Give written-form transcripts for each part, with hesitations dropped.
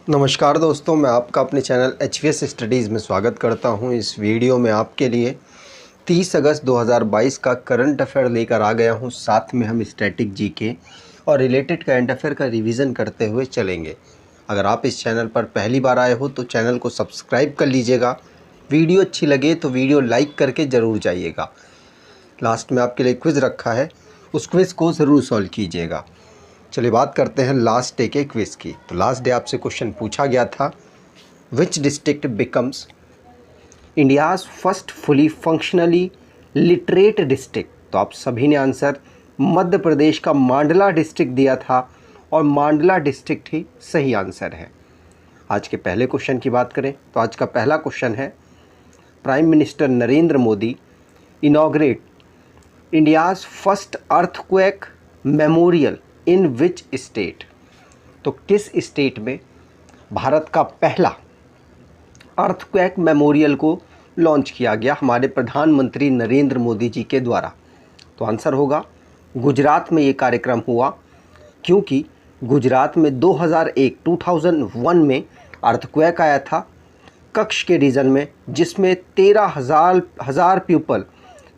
नमस्कार दोस्तों, मैं आपका अपने चैनल HVS स्टडीज़ में स्वागत करता हूं। इस वीडियो में आपके लिए 30 अगस्त 2022 का करंट अफेयर लेकर आ गया हूं। साथ में हम स्टैटिक जीके और रिलेटेड करंट अफेयर का रिवीजन करते हुए चलेंगे। अगर आप इस चैनल पर पहली बार आए हो तो चैनल को सब्सक्राइब कर लीजिएगा। वीडियो अच्छी लगे तो वीडियो लाइक करके ज़रूर जाइएगा। लास्ट में आपके लिए क्विज़ रखा है, उस क्विज़ को ज़रूर सॉल्व कीजिएगा। चलिए बात करते हैं लास्ट डे के क्विज़ की। तो लास्ट डे आपसे क्वेश्चन पूछा गया था, which district becomes India's first fully functionally literate district. तो आप सभी ने आंसर मध्य प्रदेश का मांडला डिस्ट्रिक्ट दिया था और मांडला डिस्ट्रिक्ट ही सही आंसर है। आज के पहले क्वेश्चन की बात करें तो आज का पहला क्वेश्चन है, prime minister Narendra Modi inaugurate India's first earthquake memorial in which state. तो किस स्टेट में भारत का पहला अर्थक्वेक मेमोरियल को लॉन्च किया गया हमारे प्रधानमंत्री नरेंद्र मोदी जी के द्वारा। तो आंसर होगा गुजरात में ये कार्यक्रम हुआ, क्योंकि गुजरात में 2001 में अर्थक्वेक आया था कच्छ के रीजन में, जिसमें 13,000 पीपल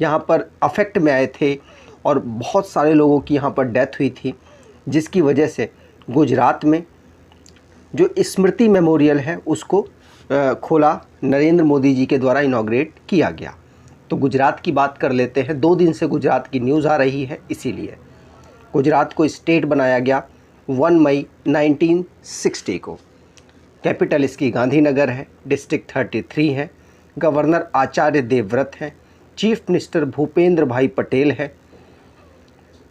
यहाँ पर अफेक्ट में आए थे और बहुत सारे लोगों की यहाँ पर डेथ हुई थी, जिसकी वजह से गुजरात में जो स्मृति मेमोरियल है उसको खोला, नरेंद्र मोदी जी के द्वारा इनॉग्रेट किया गया। तो गुजरात की बात कर लेते हैं। 2 दिन से गुजरात की न्यूज़ आ रही है, इसीलिए गुजरात को स्टेट बनाया गया 1 मई 1960 को। कैपिटल इसकी गांधीनगर है, डिस्ट्रिक्ट 33 है, गवर्नर आचार्य देवव्रत हैं, चीफ मिनिस्टर भूपेंद्र भाई पटेल है,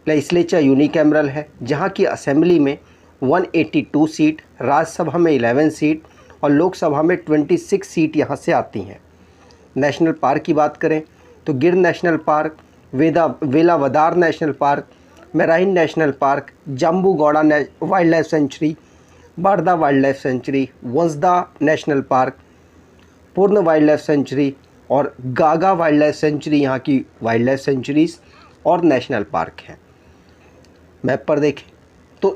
लेजिस्लेचर यूनिकैमरल है, जहाँ की असेंबली में 182 सीट, राज्यसभा में 11 सीट और लोकसभा में 26 सीट यहाँ से आती हैं। नेशनल पार्क की बात करें तो Gir national park, Velavadar national park, marine national park, Jambughoda wild life sanctuary, Barda wild life sanctuary, Vansda national park, Purna wild life sanctuary और गागा वाइल्ड लाइफ सेंचुरी यहाँ की वाइल्ड लाइफ सेंचुरीज़ और नेशनल पार्क हैं। मैप पर देखें तो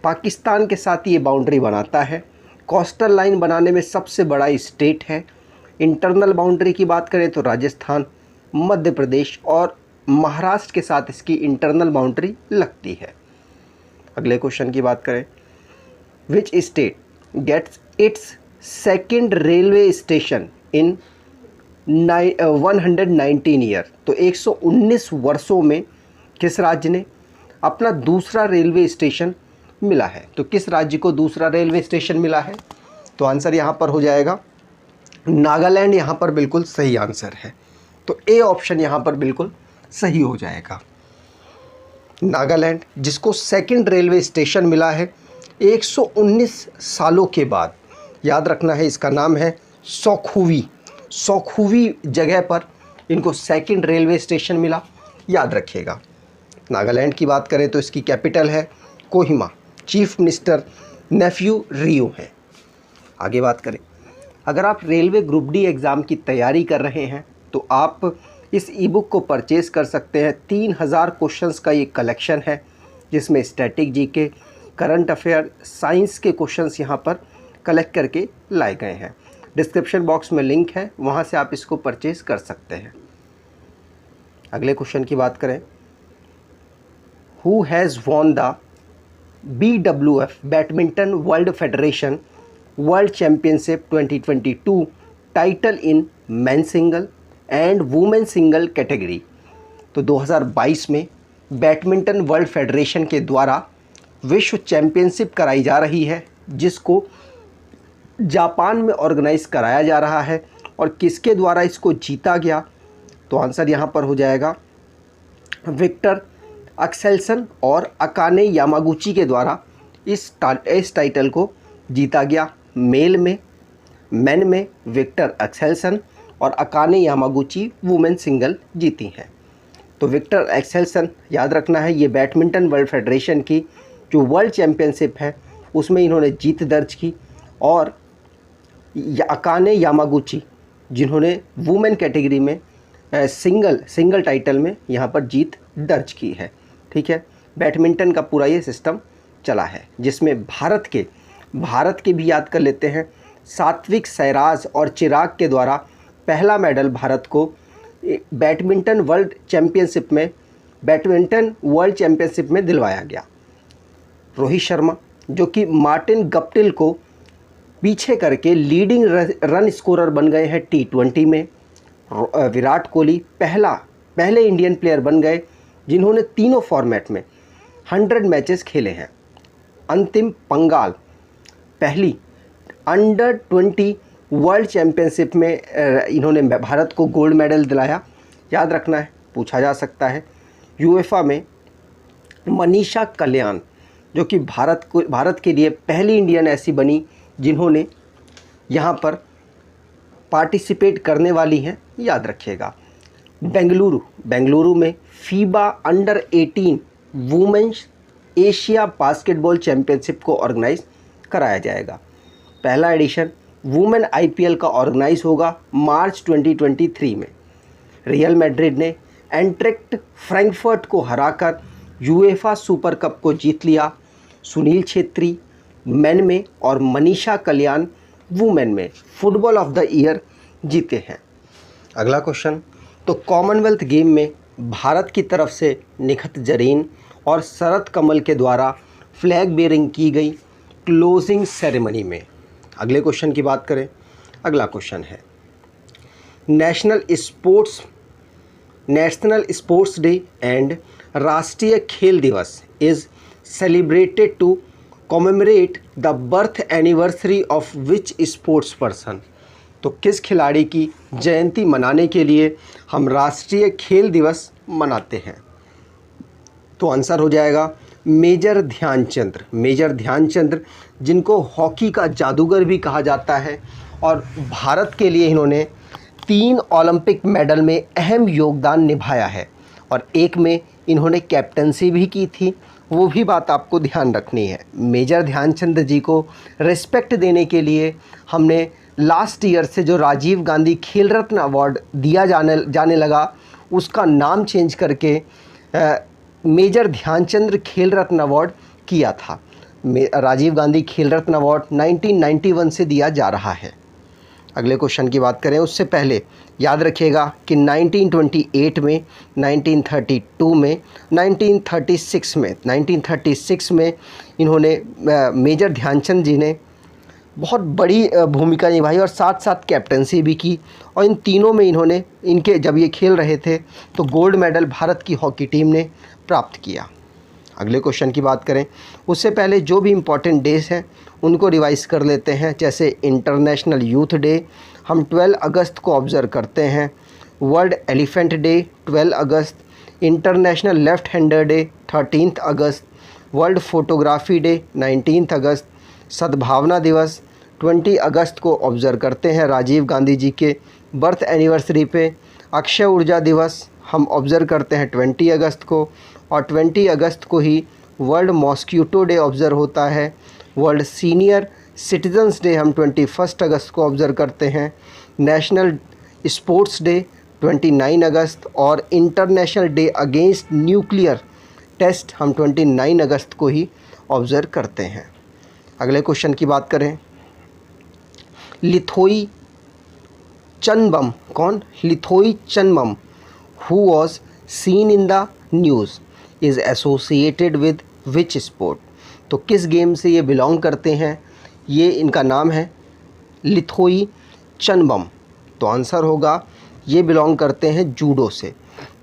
पाकिस्तान के साथ ये बाउंड्री बनाता है। कोस्टल लाइन बनाने में सबसे बड़ा स्टेट है। इंटरनल बाउंड्री की बात करें तो राजस्थान, मध्य प्रदेश और महाराष्ट्र के साथ इसकी इंटरनल बाउंड्री लगती है। अगले क्वेश्चन की बात करें, which state gets its second railway station in 119 year. तो 119 वर्षों में किस राज्य ने अपना दूसरा रेलवे स्टेशन मिला है। तो किस राज्य को दूसरा रेलवे स्टेशन मिला है? तो आंसर यहाँ पर हो जाएगा नागालैंड। यहाँ पर बिल्कुल सही आंसर है, तो ए ऑप्शन यहाँ पर बिल्कुल सही हो जाएगा। नागालैंड जिसको सेकंड रेलवे स्टेशन मिला है 119 सालों के बाद। याद रखना है, इसका नाम है सौखुवी जगह पर इनको सेकंड रेलवे स्टेशन मिला, याद रखिएगा। नागालैंड की बात करें तो इसकी कैपिटल है कोहिमा, चीफ मिनिस्टर नेफ्यू रियो है। आगे बात करें, अगर आप रेलवे ग्रुप डी एग्ज़ाम की तैयारी कर रहे हैं तो आप इस ई बुक को परचेज कर सकते हैं। 3000 क्वेश्चंस का ये कलेक्शन है, जिसमें static GK, current affair, science के क्वेश्चंस यहाँ पर कलेक्ट करके लाए गए हैं। डिस्क्रिप्शन बॉक्स में लिंक है, वहाँ से आप इसको परचेज कर सकते हैं। अगले क्वेश्चन की बात करें, who has won the BWF badminton world federation world championship 2022 title in men single and women single category. तो 2022 में बैडमिंटन वर्ल्ड फेडरेशन के द्वारा विश्व चैम्पियनशिप कराई जा रही है, जिसको जापान में ऑर्गेनाइज कराया जा रहा है। और किसके द्वारा इसको जीता गया? तो आंसर यहाँ पर हो जाएगा विक्टर एक्सेल्सन और अकाने यामागुची के द्वारा इस टाइटल को जीता गया। मेन में विक्टर एक्सेल्सन और अकाने यामागुची वुमेन सिंगल जीती हैं। तो विक्टर एक्सेल्सन, याद रखना है, ये बैडमिंटन वर्ल्ड फेडरेशन की जो वर्ल्ड चैम्पियनशिप है उसमें इन्होंने जीत दर्ज की, और अकाने यामागुची जिन्होंने वुमेन कैटेगरी में सिंगल टाइटल में यहाँ पर जीत दर्ज की है। ठीक है, बैडमिंटन का पूरा ये सिस्टम चला है, जिसमें भारत के भारत के भी याद कर लेते हैं। सात्विक साईराज और चिराग के द्वारा पहला मेडल भारत को बैडमिंटन वर्ल्ड चैंपियनशिप में दिलवाया गया। रोहित शर्मा जो कि मार्टिन गप्टिल को पीछे करके लीडिंग रन स्कोरर बन गए हैं T20 में। विराट कोहली पहले इंडियन प्लेयर बन गए जिन्होंने तीनों फॉर्मेट में 100 मैचेस खेले हैं। अंतिम पंगाल पहली अंडर 20 वर्ल्ड चैंपियनशिप में इन्होंने भारत को गोल्ड मेडल दिलाया। याद रखना है, पूछा जा सकता है। यूएफा में मनीषा कल्याण जो कि भारत के लिए पहली इंडियन ऐसी बनी जिन्होंने यहाँ पर पार्टिसिपेट करने वाली हैं, याद रखिएगा। बेंगलुरु में FIBA under 18 women's Asia basketball championship को ऑर्गेनाइज कराया जाएगा। पहला एडिशन वुमेन IPL का ऑर्गेनाइज होगा मार्च 2023 में। रियल मैड्रिड ने एंट्रेक्ट फ्रैंकफर्ट को हराकर यूएफा सुपर कप को जीत लिया। सुनील छेत्री मेन में और मनीषा कल्याण वुमेन में फुटबॉल ऑफ द ईयर जीते हैं। अगला क्वेश्चन, तो कॉमनवेल्थ गेम में भारत की तरफ से निखत जरीन और शरद कमल के द्वारा फ्लैग बेयरिंग की गई क्लोजिंग सेरेमनी में। अगले क्वेश्चन की बात करें। अगला क्वेश्चन है नेशनल स्पोर्ट्स डे एंड राष्ट्रीय खेल दिवस is celebrated to commemorate the birth anniversary of which sports person. तो किस खिलाड़ी की जयंती मनाने के लिए हम राष्ट्रीय खेल दिवस मनाते हैं? तो आंसर हो जाएगा मेजर ध्यानचंद्र जिनको हॉकी का जादूगर भी कहा जाता है और भारत के लिए इन्होंने 3 ओलंपिक मेडल में अहम योगदान निभाया है और एक में इन्होंने कैप्टनसी भी की थी। वो भी बात आपको ध्यान रखनी है। मेजर ध्यानचंद जी को रिस्पेक्ट देने के लिए हमने लास्ट ईयर से जो राजीव गांधी खेल रत्न अवार्ड दिया जाने लगा उसका नाम चेंज करके मेजर ध्यानचंद खेल रत्न अवार्ड किया था। राजीव गांधी खेल रत्न अवार्ड 1991 से दिया जा रहा है। अगले क्वेश्चन की बात करें उससे पहले याद रखिएगा कि 1928 में, 1932 में, 1936 में इन्होंने मेजर ध्यानचंद जी ने बहुत बड़ी भूमिका निभाई और साथ साथ कैप्टनसी भी की और इन तीनों में इन्होंने जब ये खेल रहे थे तो गोल्ड मेडल भारत की हॉकी टीम ने प्राप्त किया। अगले क्वेश्चन की बात करें उससे पहले जो भी इम्पॉर्टेंट डेज हैं उनको रिवाइज कर लेते हैं। जैसे इंटरनेशनल यूथ डे हम 12 अगस्त को ऑब्ज़र्व करते हैं। वर्ल्ड एलिफेंट डे 12 अगस्त, इंटरनेशनल लेफ़्ट हैंडर डे 13 अगस्त, वर्ल्ड फोटोग्राफी डे 19 अगस्त, सद्भावना दिवस 20 अगस्त को ऑब्ज़र्व करते हैं राजीव गांधी जी के बर्थ एनिवर्सरी पे। अक्षय ऊर्जा दिवस हम ऑब्ज़र्व करते हैं 20 अगस्त को और 20 अगस्त को ही वर्ल्ड मॉस्क्यूटो डे ऑब्ज़र्व होता है। वर्ल्ड सीनियर सिटीजन्स डे हम 21 अगस्त को ऑब्ज़र्व करते हैं। नेशनल स्पोर्ट्स डे 29 अगस्त और international day against nuclear test हम 29 अगस्त को ही ऑब्ज़र्व करते हैं। अगले क्वेश्चन की बात करें, लिथोई चनबम who was seen in the news is associated with which sport? तो किस गेम से ये बिलोंग करते हैं? ये इनका नाम है लिथोई चनबम। तो आंसर होगा ये बिलोंग करते हैं जूडो से।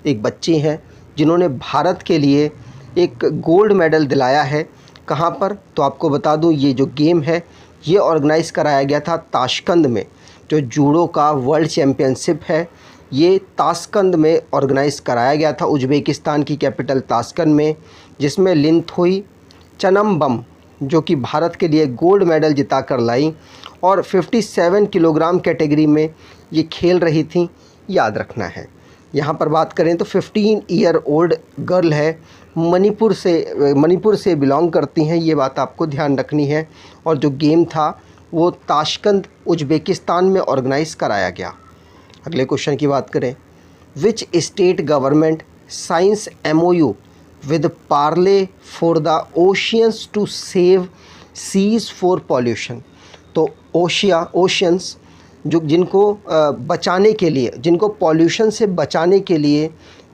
एक बच्ची हैं जिन्होंने भारत के लिए एक गोल्ड मेडल दिलाया है। कहाँ पर? तो आपको बता दूं ये जो गेम है ये ऑर्गेनाइज़ कराया गया था ताशकंद में। जो जूडो का वर्ल्ड चैम्पियनशिप है ये ताशकंद में ऑर्गेनाइज़ कराया गया था, उज़्बेकिस्तान की कैपिटल ताशकंद में, जिसमें लिथोई चनबम जो कि भारत के लिए गोल्ड मेडल जिता कर लाई और 57 किलोग्राम कैटेगरी में ये खेल रही थी। याद रखना है। यहाँ पर बात करें तो 15 ईयर ओल्ड गर्ल है, मणिपुर से बिलोंग करती हैं, ये बात आपको ध्यान रखनी है। और जो गेम था वो ताशकंद उज़्बेकिस्तान में ऑर्गेनाइज़ कराया गया। अगले क्वेश्चन की बात करें, which state government signs MOU with Parley for the oceans to save seas for pollution. तो ओशियंस जिनको बचाने के लिए, जिनको पॉल्यूशन से बचाने के लिए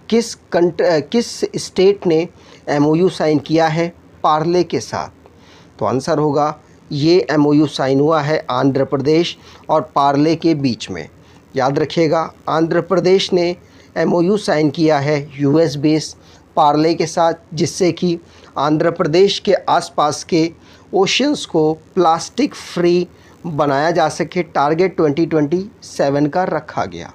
किस स्टेट ने एमओयू साइन किया है पार्ले के साथ? तो आंसर होगा ये एमओयू साइन हुआ है आंध्र प्रदेश और पार्ले के बीच में। याद रखिएगा, आंध्र प्रदेश ने एमओयू साइन किया है यूएस बेस पार्ले के साथ, जिससे कि आंध्र प्रदेश के आसपास के ओशियंस को प्लास्टिक फ्री बनाया जा सके। टारगेट 2027 का रखा गया।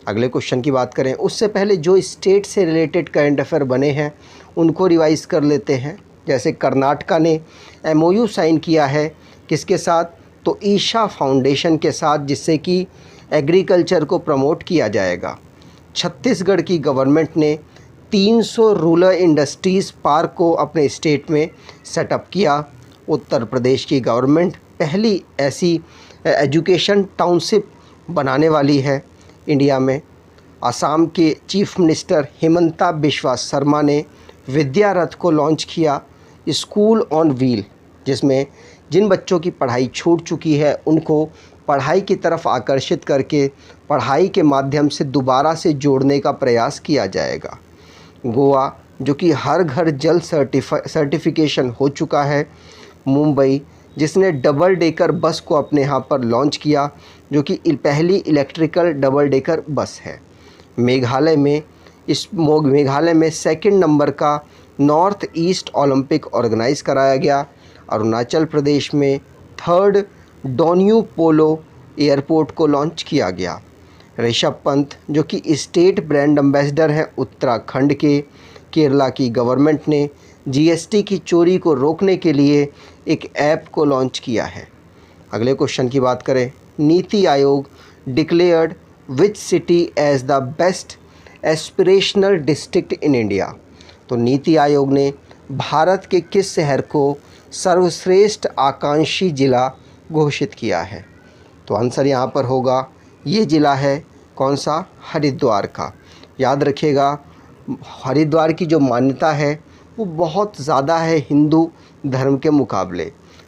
अगले क्वेश्चन की बात करें उससे पहले जो स्टेट से रिलेटेड करंट अफेयर बने हैं उनको रिवाइज कर लेते हैं। जैसे कर्नाटका ने एमओयू साइन किया है किसके साथ? तो ईशा फाउंडेशन के साथ, जिससे कि एग्रीकल्चर को प्रमोट किया जाएगा। छत्तीसगढ़ की गवर्नमेंट ने 300 रूरल इंडस्ट्रीज़ पार्क को अपने स्टेट में सेटअप किया। उत्तर प्रदेश की गवर्नमेंट पहली ऐसी एजुकेशन टाउनशिप बनाने वाली है इंडिया में। असम के चीफ मिनिस्टर हिमंता बिस्वा शर्मा ने विद्या रथ को लॉन्च किया, स्कूल ऑन व्हील, जिसमें जिन बच्चों की पढ़ाई छूट चुकी है उनको पढ़ाई की तरफ आकर्षित करके पढ़ाई के माध्यम से दोबारा से जोड़ने का प्रयास किया जाएगा। गोवा, जो कि हर घर जल सर्टिफिकेशन हो चुका है। मुंबई, जिसने डबल डेकर बस को अपने यहाँ पर लॉन्च किया, जो कि पहली इलेक्ट्रिकल डबल डेकर बस है। मेघालय में सेकंड नंबर का नॉर्थ ईस्ट ओलंपिक ऑर्गेनाइज कराया गया। अरुणाचल प्रदेश में थर्ड डोन्यू पोलो एयरपोर्ट को लॉन्च किया गया। ऋषभ पंत, जो कि स्टेट ब्रांड एम्बेसडर हैं उत्तराखंड के। केरला की गवर्नमेंट ने जीएसटी की चोरी को रोकने के लिए एक ऐप को लॉन्च किया है। अगले क्वेश्चन की बात करें, NITI Aayog declared which city as the best aspirational district in India? तो नीति आयोग ने भारत के किस शहर को सर्वश्रेष्ठ आकांक्षी जिला घोषित किया है? तो आंसर यहाँ पर होगा, ये ज़िला है कौन सा? हरिद्वार का। याद रखिएगा, हरिद्वार की जो मान्यता है वो बहुत ज़्यादा है हिंदू धर्म के मुकाबले।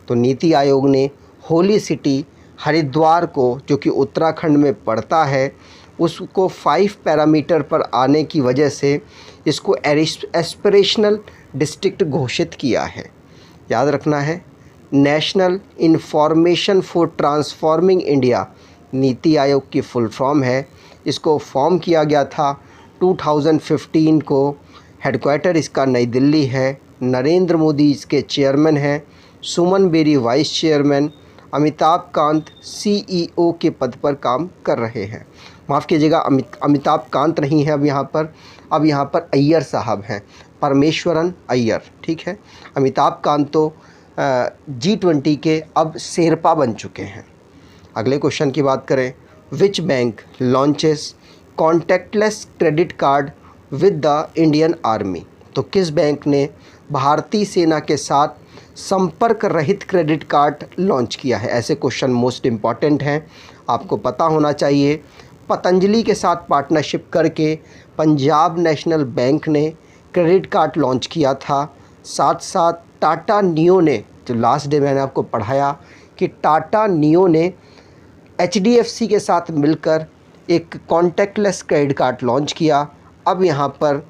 तो नीति आयोग ने होली सिटी हरिद्वार को, जो कि उत्तराखंड में पड़ता है, उसको 5 पैरामीटर पर आने की वजह से इसको एस्पिरेशनल डिस्ट्रिक्ट घोषित किया है। याद रखना है, national information for transforming India NITI Aayog की फुल फॉर्म है। इसको फॉर्म किया गया था 2015 को। हेडक्वार्टर इसका नई दिल्ली है। नरेंद्र मोदी इसके चेयरमैन हैं। Suman Bery vice chairman. Amitabh Kant CEO के पद पर काम कर रहे हैं। माफ़ कीजिएगा, अमिताभ कांत नहीं है अब यहाँ पर अय्यर साहब हैं, परमेश्वरन अय्यर। ठीक है, अमिताभ कांत तो G20 के अब शेरपा बन चुके हैं। अगले क्वेश्चन की बात करें, which bank launches contactless credit card with the Indian army? तो किस बैंक ने भारतीय सेना के साथ संपर्क रहित क्रेडिट कार्ड लॉन्च किया है? ऐसे क्वेश्चन मोस्ट इम्पॉर्टेंट हैं, आपको पता होना चाहिए। पतंजलि के साथ पार्टनरशिप करके पंजाब नेशनल बैंक ने क्रेडिट कार्ड लॉन्च किया था। साथ साथ टाटा नियो ने, जो लास्ट डे मैंने आपको पढ़ाया कि टाटा नियो ने HDFC के साथ मिलकर एक कॉन्टैक्टलेस क्रेडिट कार्ड लॉन्च किया। अब यहाँ पर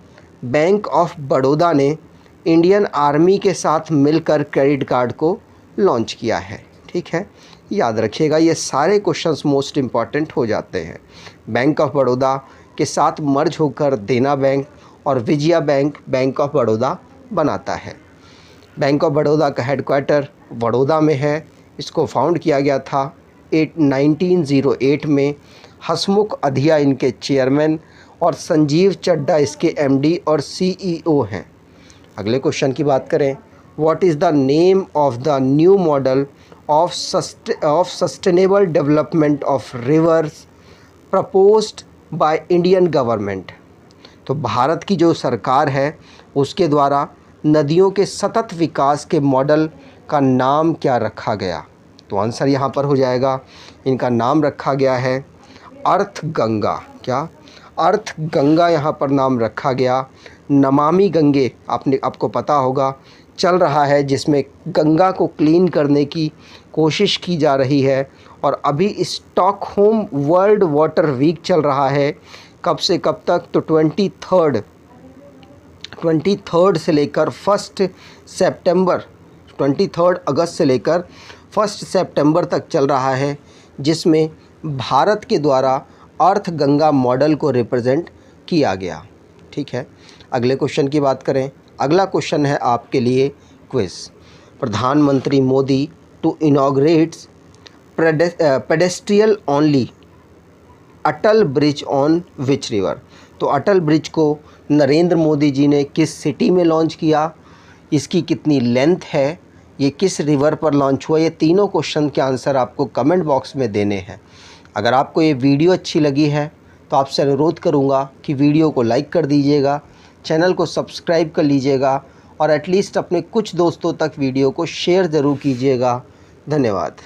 बैंक ऑफ बड़ौदा ने इंडियन आर्मी के साथ मिलकर क्रेडिट कार्ड को लॉन्च किया है। ठीक है, याद रखिएगा, ये सारे क्वेश्चंस मोस्ट इम्पॉर्टेंट हो जाते हैं। बैंक ऑफ बड़ौदा के साथ मर्ज होकर देना बैंक और Vijaya bank bank of Baroda बनाता है। बैंक ऑफ बड़ौदा का हेडक्वार्टर बड़ौदा में है। इसको फाउंड किया गया था 1908 में। हसमुख अधिया इनके चेयरमैन और संजीव चड्ढा इसके MD और CEO हैं। अगले क्वेश्चन की बात करें, what is the name of the new model of sustainable development of reverse proposed by Indian government? तो भारत की जो सरकार है उसके द्वारा नदियों के सतत विकास के मॉडल का नाम क्या रखा गया? तो आंसर यहाँ पर हो जाएगा, इनका नाम रखा गया है अर्थ गंगा। क्या? अर्थ गंगा यहाँ पर नाम रखा गया। नमामि गंगे आपको पता होगा चल रहा है जिसमें गंगा को क्लीन करने की कोशिश की जा रही है। और अभी स्टॉकहोम वर्ल्ड वाटर वीक चल रहा है, कब से कब तक, तो 23 से लेकर 1 सितंबर, 23 अगस्त से लेकर 1 सितंबर तक चल रहा है, जिसमें भारत के द्वारा अर्थ गंगा मॉडल को रिप्रेजेंट किया गया। ठीक है, अगले क्वेश्चन की बात करें। अगला क्वेश्चन है आपके लिए क्विज। प्रधानमंत्री Modi to inaugurates pedestrian only Atal bridge on which river. तो अटल ब्रिज को नरेंद्र मोदी जी ने किस सिटी में लॉन्च किया, इसकी कितनी लेंथ है, ये किस रिवर पर लॉन्च हुआ, ये तीनों क्वेश्चन के आंसर आपको कमेंट बॉक्स में देने हैं। अगर आपको ये वीडियो अच्छी लगी है तो आपसे अनुरोध करूँगा कि वीडियो को लाइक कर दीजिएगा, चैनल को सब्सक्राइब कर लीजिएगा और एटलीस्ट अपने कुछ दोस्तों तक वीडियो को शेयर ज़रूर कीजिएगा। धन्यवाद।